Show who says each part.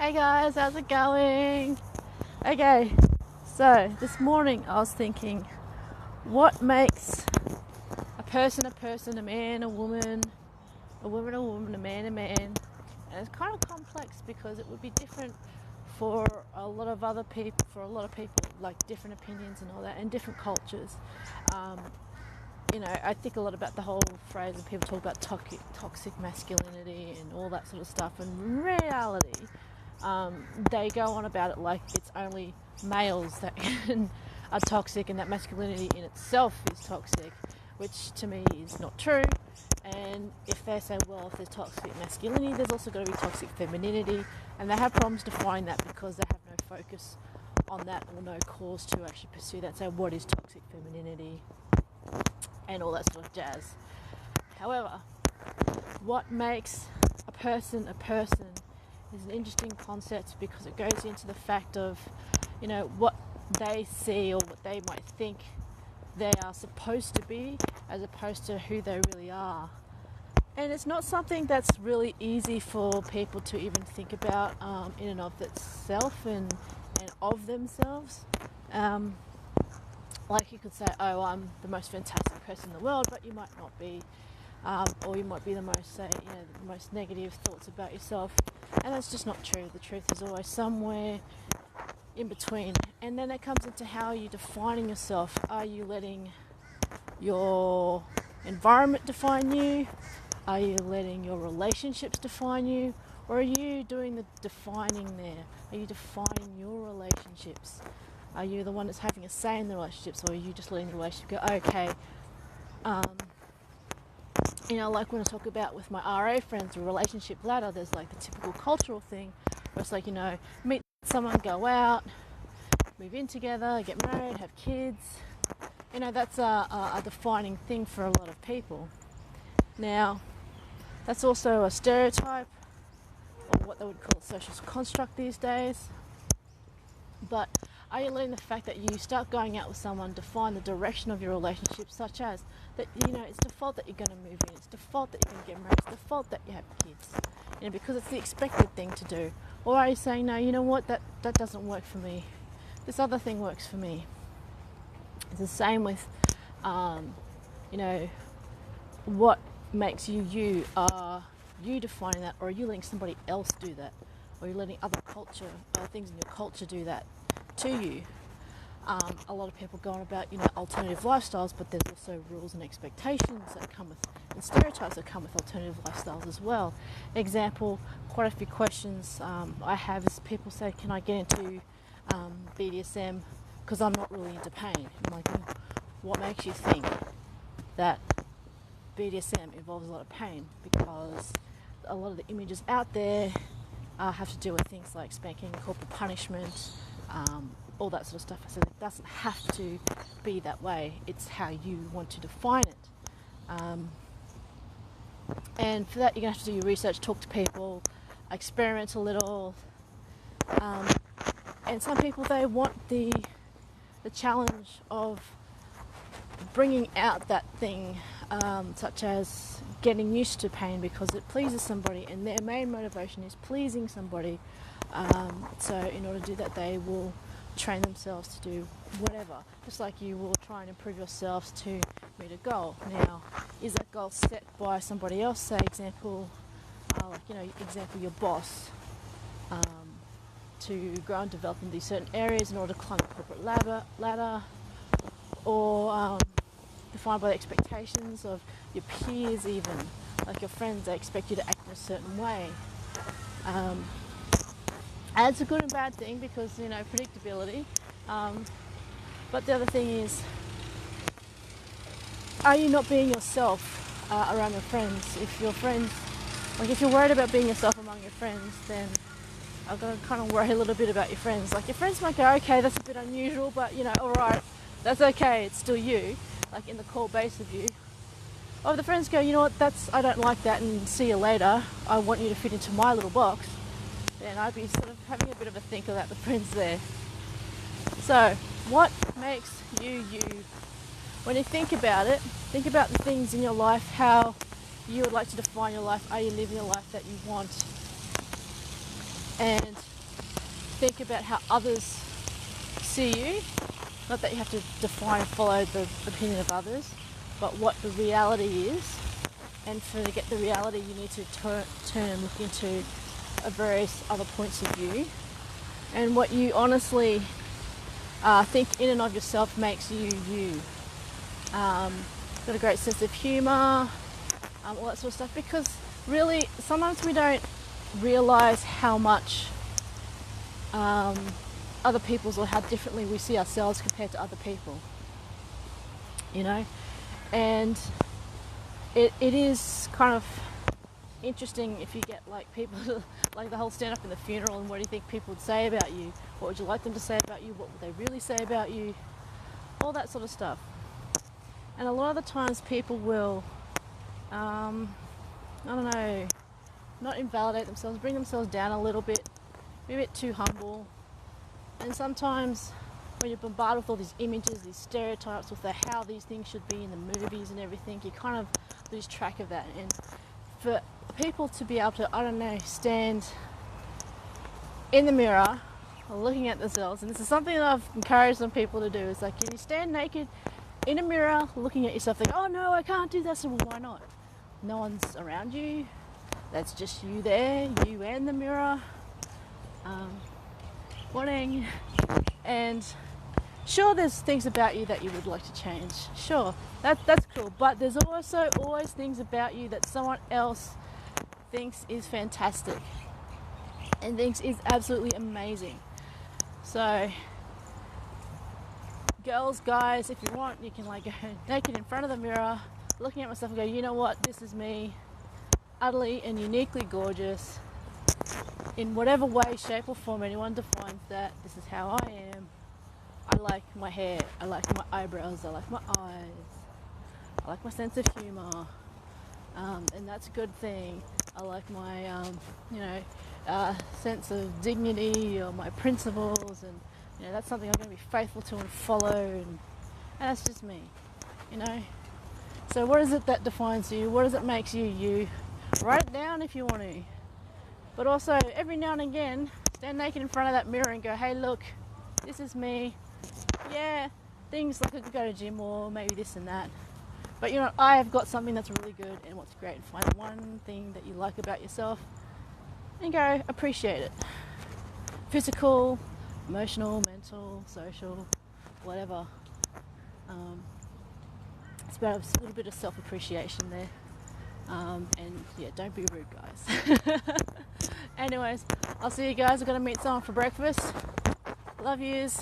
Speaker 1: Hey guys, how's it going? Okay, so this morning I was thinking, what makes a person, a man, a woman, a woman, a man, a man? And it's kind of complex because it would be different for a lot of people, like different opinions and all that, and different cultures. I think a lot about the whole phrase when people talk about toxic masculinity and all that sort of stuff. And in reality, they go on about it like it's only males that are toxic and that masculinity in itself is toxic, which to me is not true. And if they say, well, if there's toxic masculinity, there's also got to be toxic femininity, and they have problems defining that because they have no focus on that or no cause to actually pursue that. So what is toxic femininity and all that sort of jazz. However, what makes a person is an interesting concept because it goes into the fact of, what they see or what they might think they are supposed to be as opposed to who they really are. And it's not something that's really easy for people to even think about in and of itself and of themselves. Like you could say, oh, I'm the most fantastic person in the world, but you might not be, or you might be the most negative thoughts about yourself, and that's just not true. The truth is always somewhere in between. And then it comes into how you're defining yourself. Are you letting your environment define you? Are you letting your relationships define you? Or are you doing the defining there? Are you defining your relationships? Are you the one that's having a say in the relationships, or are you just letting the relationship go, okay? Like when I talk about with my RA friends, the relationship ladder, there's like the typical cultural thing where it's like, meet someone, go out, move in together, get married, have kids. That's a defining thing for a lot of people. Now, that's also a stereotype, or what they would call a social construct these days. But are you letting the fact that you start going out with someone define the direction of your relationship, such as that, it's default that you're going to move in, it's default that you're going to get married, it's default that you have kids, because it's the expected thing to do? Or are you saying, no, you know what, that doesn't work for me, this other thing works for me? It's the same with, what makes you you? Are you defining that, or are you letting somebody else do that? Or are you letting other things in your culture do that to you? A lot of people go on about, alternative lifestyles, but there's also rules and expectations that come with, and stereotypes that come with alternative lifestyles as well. Example, quite a few questions I have is people say, can I get into BDSM because I'm not really into pain? I'm like, what makes you think that BDSM involves a lot of pain? Because a lot of the images out there have to do with things like spanking, corporal punishment, all that sort of stuff. So it doesn't have to be that way. It's how you want to define it. And for that, you're going to have to do your research, talk to people, experiment a little. And some people, they want the challenge of bringing out that thing, such as getting used to pain because it pleases somebody, and their main motivation is pleasing somebody. So in order to do that, they will train themselves to do whatever, just like you will try and improve yourselves to meet a goal. Now, is that goal set by somebody else? Say example, your boss, to grow and develop in these certain areas in order to climb the corporate ladder, or defined by the expectations of your peers, even like your friends. They expect you to act in a certain way. And it's a good and bad thing because, predictability. But the other thing is, are you not being yourself around your friends? If you're worried about being yourself among your friends, then I've got to kind of worry a little bit about your friends. Like, your friends might go, okay, that's a bit unusual, but, alright, that's okay, it's still you, like in the core base of you. Or if the friends go, you know what, I don't like that, and see you later, I want you to fit into my little box, then I'd be sort of having a bit of a think about the friends there. So, what makes you you? When you think about it, think about the things in your life, how you would like to define your life. Are you living a life that you want? And think about how others see you. Not that you have to define and follow the opinion of others, but what the reality is. And to get the reality, you need to turn and look into various other points of view. And what you honestly think in and of yourself makes you you. Got a great sense of humour, all that sort of stuff. Because really, sometimes we don't realise how much other people's, or how differently we see ourselves compared to other people. You know? And it is kind of interesting if you get like people to, like the whole stand up in the funeral, and what do you think people would say about you? What would you like them to say about you? What would they really say about you? All that sort of stuff. And a lot of the times people will, I don't know, not invalidate themselves, bring themselves down a little bit, be a bit too humble. And sometimes when you're bombarded with all these images, these stereotypes with how these things should be in the movies and everything, you kind of lose track of that. And for people to be able to, I don't know, stand in the mirror looking at themselves, and this is something that I've encouraged some people to do, is like, if you stand naked in a mirror looking at yourself, like, oh no, I can't do that. So well, why not? No one's around you. That's just you there, you and the mirror. Morning. And sure, there's things about you that you would like to change. Sure, that's cool. But there's also always things about you that someone else thinks is fantastic and thinks is absolutely amazing. So, girls, guys, if you want, you can like go naked in front of the mirror, looking at myself and go, you know what, this is me, utterly and uniquely gorgeous. In whatever way, shape or form anyone defines that, this is how I am. I like my hair, I like my eyebrows, I like my eyes, I like my sense of humour, and that's a good thing. I like my, sense of dignity, or my principles, and you know, that's something I'm going to be faithful to and follow, and that's just me, you know. So what is it that defines you? What is it makes you you? Write it down if you want to. But also, every now and again, stand naked in front of that mirror and go, hey, look, this is me. Yeah, things like I could go to gym or maybe this and that. But you know, I have got something that's really good, and what's great. Find one thing that you like about yourself and go appreciate it. Physical, emotional, mental, social, whatever. It's about a little bit of self-appreciation there. And yeah, don't be rude, guys. Anyways, I'll see you guys. I'm going to meet someone for breakfast. Love yous.